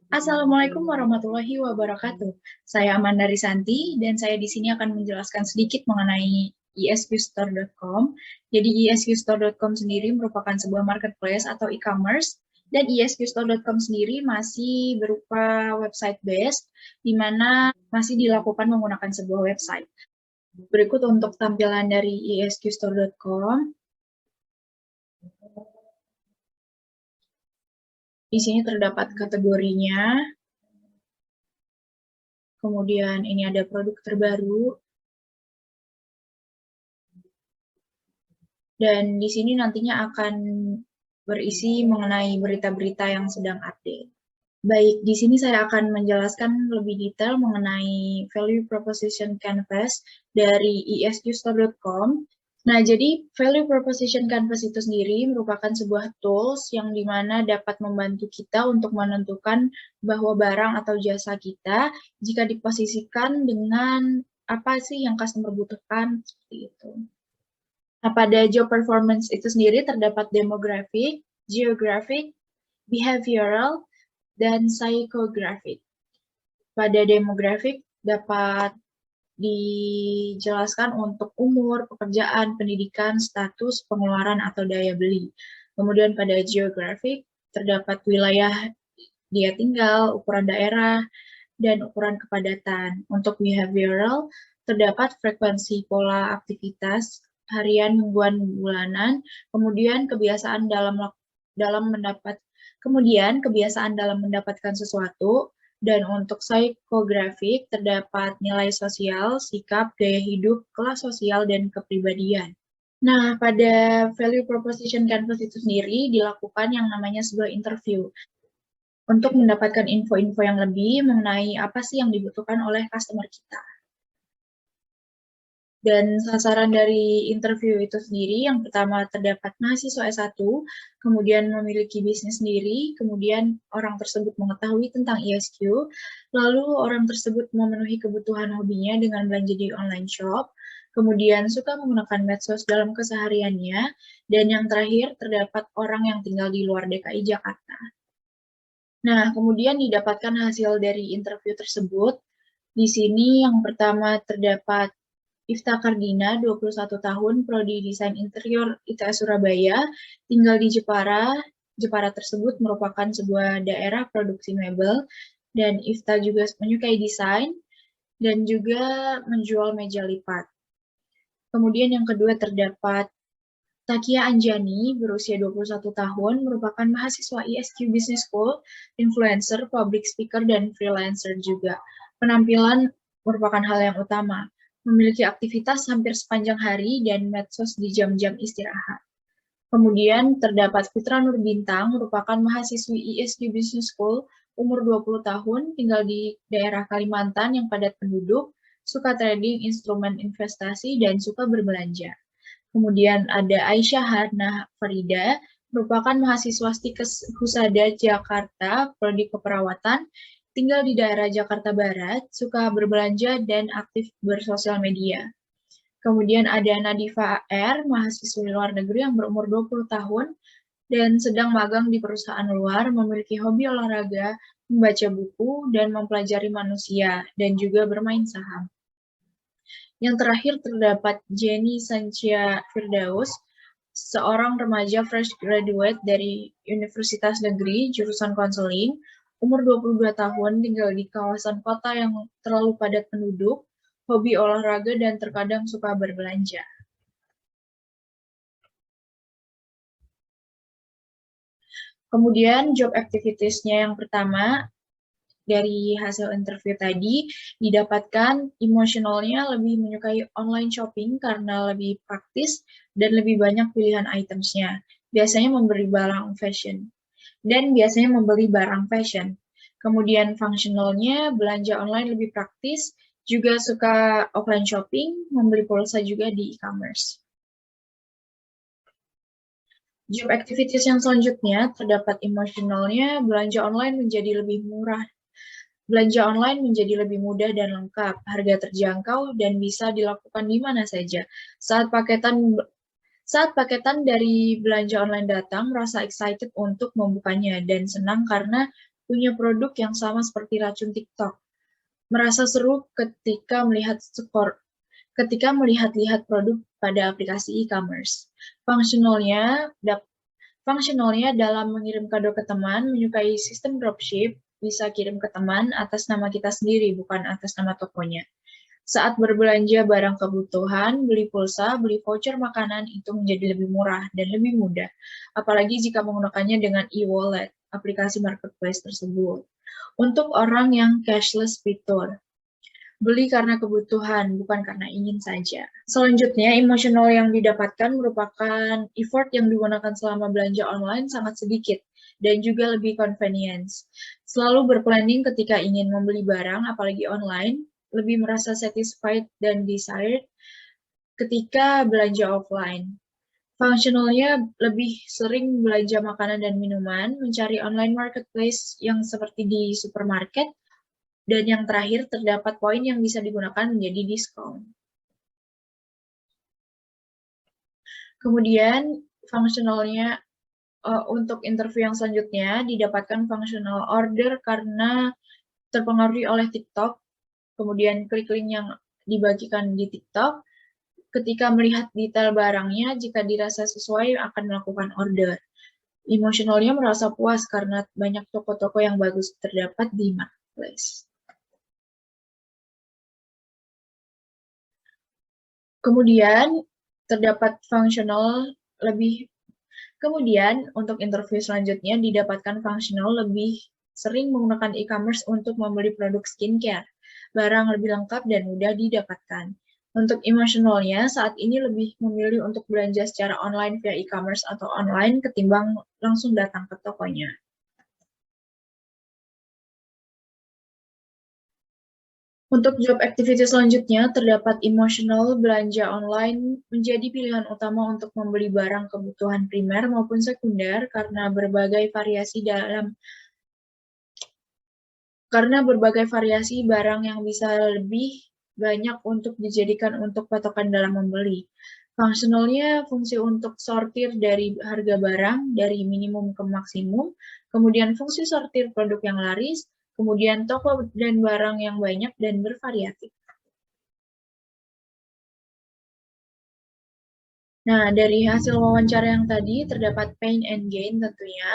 Assalamualaikum warahmatullahi wabarakatuh. Saya Amanda Risanti dan saya di sini akan menjelaskan sedikit mengenai isqstore.com. Jadi isqstore.com sendiri merupakan sebuah marketplace atau e-commerce dan isqstore.com sendiri masih berupa website based di mana masih dilakukan menggunakan sebuah website. Berikut untuk tampilan dari isqstore.com. Di sini terdapat kategorinya. Kemudian ini ada produk terbaru. Dan di sini nantinya akan berisi mengenai berita-berita yang sedang update. Baik, di sini saya akan menjelaskan lebih detail mengenai value proposition canvas dari isqstore.com. Nah, jadi value proposition canvas itu sendiri merupakan sebuah tools yang dimana dapat membantu kita untuk menentukan bahwa barang atau jasa kita jika diposisikan dengan apa sih yang customer butuhkan, seperti itu. Nah, pada job performance itu sendiri terdapat demographic, geographic, behavioral, dan psychographic. Pada demographic dapat dijelaskan untuk umur, pekerjaan, pendidikan, status, pengeluaran, atau daya beli. Kemudian pada geographic terdapat wilayah dia tinggal, ukuran daerah, dan ukuran kepadatan. Untuk behavioral terdapat frekuensi pola aktivitas harian, mingguan, bulanan, kemudian kebiasaan dalam mendapatkan sesuatu, dan untuk psikografik terdapat nilai sosial, sikap, gaya hidup, kelas sosial, dan kepribadian. Nah, pada value proposition canvas itu sendiri dilakukan yang namanya sebuah interview untuk mendapatkan info-info yang lebih mengenai apa sih yang dibutuhkan oleh customer kita. Dan sasaran dari interview itu sendiri, yang pertama terdapat mahasiswa S1, kemudian memiliki bisnis sendiri, kemudian orang tersebut mengetahui tentang ISQ, lalu orang tersebut memenuhi kebutuhan hobinya dengan belanja di online shop, kemudian suka menggunakan medsos dalam kesehariannya, dan yang terakhir terdapat orang yang tinggal di luar DKI Jakarta. Nah, kemudian didapatkan hasil dari interview tersebut. Di sini yang pertama terdapat Ifta Kardina, 21 tahun, Prodi Desain Interior ITS Surabaya, tinggal di Jepara. Jepara tersebut merupakan sebuah daerah produksi mebel, dan Ifta juga menyukai desain, dan juga menjual meja lipat. Kemudian yang kedua terdapat Takia Anjani, berusia 21 tahun, merupakan mahasiswa ISQ Business School, influencer, public speaker, dan freelancer juga. Penampilan merupakan hal yang utama. Memiliki aktivitas hampir sepanjang hari dan medsos di jam-jam istirahat. Kemudian terdapat Fitra Nur Bintang, merupakan mahasiswi ISQ Business School, umur 20 tahun, tinggal di daerah Kalimantan yang padat penduduk, suka trading instrumen investasi, dan suka berbelanja. Kemudian ada Aisyah Hana Farida, merupakan mahasiswa Stikes Husada Jakarta, Prodi Keperawatan, tinggal di daerah Jakarta Barat, suka berbelanja dan aktif bersosial media. Kemudian ada Nadifa R, mahasiswa luar negeri yang berumur 20 tahun dan sedang magang di perusahaan luar, memiliki hobi olahraga, membaca buku, dan mempelajari manusia, dan juga bermain saham. Yang terakhir terdapat Jenny Sancia Firdaus, seorang remaja fresh graduate dari Universitas Negeri, jurusan konseling, umur 22 tahun, tinggal di kawasan kota yang terlalu padat penduduk, hobi olahraga, dan terkadang suka berbelanja. Kemudian job activities-nya yang pertama, dari hasil interview tadi, didapatkan emosionalnya lebih menyukai online shopping karena lebih praktis dan lebih banyak pilihan items-nya. Biasanya membeli barang fashion. Dan biasanya membeli barang fashion. Kemudian functionalnya, belanja online lebih praktis, juga suka offline shopping, membeli pulsa juga di e-commerce. Job activities yang selanjutnya terdapat emosionalnya, belanja online menjadi lebih murah. Belanja online menjadi lebih mudah dan lengkap, harga terjangkau, dan bisa dilakukan di mana saja. Saat paketan dari belanja online datang, merasa excited untuk membukanya dan senang karena punya produk yang sama seperti racun TikTok. Merasa seru ketika melihat melihat-lihat produk pada aplikasi e-commerce. Fungsionalnya dalam mengirim kado ke teman, menyukai sistem dropship, bisa kirim ke teman atas nama kita sendiri, bukan atas nama tokonya. Saat berbelanja barang kebutuhan, beli pulsa, beli voucher makanan itu menjadi lebih murah dan lebih mudah, apalagi jika menggunakannya dengan e-wallet, aplikasi marketplace tersebut. Untuk orang yang cashless fitur, beli karena kebutuhan, bukan karena ingin saja. Selanjutnya, emosional yang didapatkan merupakan effort yang digunakan selama belanja online sangat sedikit dan juga lebih convenience. Selalu berplanning ketika ingin membeli barang, apalagi online, lebih merasa satisfied dan desired ketika belanja offline. Fungsionalnya lebih sering belanja makanan dan minuman, mencari online marketplace yang seperti di supermarket, dan yang terakhir terdapat poin yang bisa digunakan menjadi diskon. Kemudian fungsionalnya untuk interview yang selanjutnya didapatkan functional order karena terpengaruhi oleh TikTok, kemudian klik link yang dibagikan di TikTok. Ketika melihat detail barangnya, jika dirasa sesuai akan melakukan order. Emosionalnya merasa puas karena banyak toko-toko yang bagus terdapat di marketplace. Kemudian terdapat fungsional lebih. Kemudian untuk interview selanjutnya didapatkan fungsional lebih sering menggunakan e-commerce untuk membeli produk skincare. Barang lebih lengkap dan mudah didapatkan. Untuk emosionalnya, saat ini lebih memilih untuk belanja secara online via e-commerce atau online ketimbang langsung datang ke tokonya. Untuk job activity selanjutnya, terdapat emosional belanja online menjadi pilihan utama untuk membeli barang kebutuhan primer maupun sekunder karena berbagai variasi barang yang bisa lebih banyak untuk dijadikan untuk patokan dalam membeli. Fungsionalnya fungsi untuk sortir dari harga barang dari minimum ke maksimum, kemudian fungsi sortir produk yang laris, kemudian toko dan barang yang banyak dan bervariatif. Nah, dari hasil wawancara yang tadi terdapat pain and gain tentunya.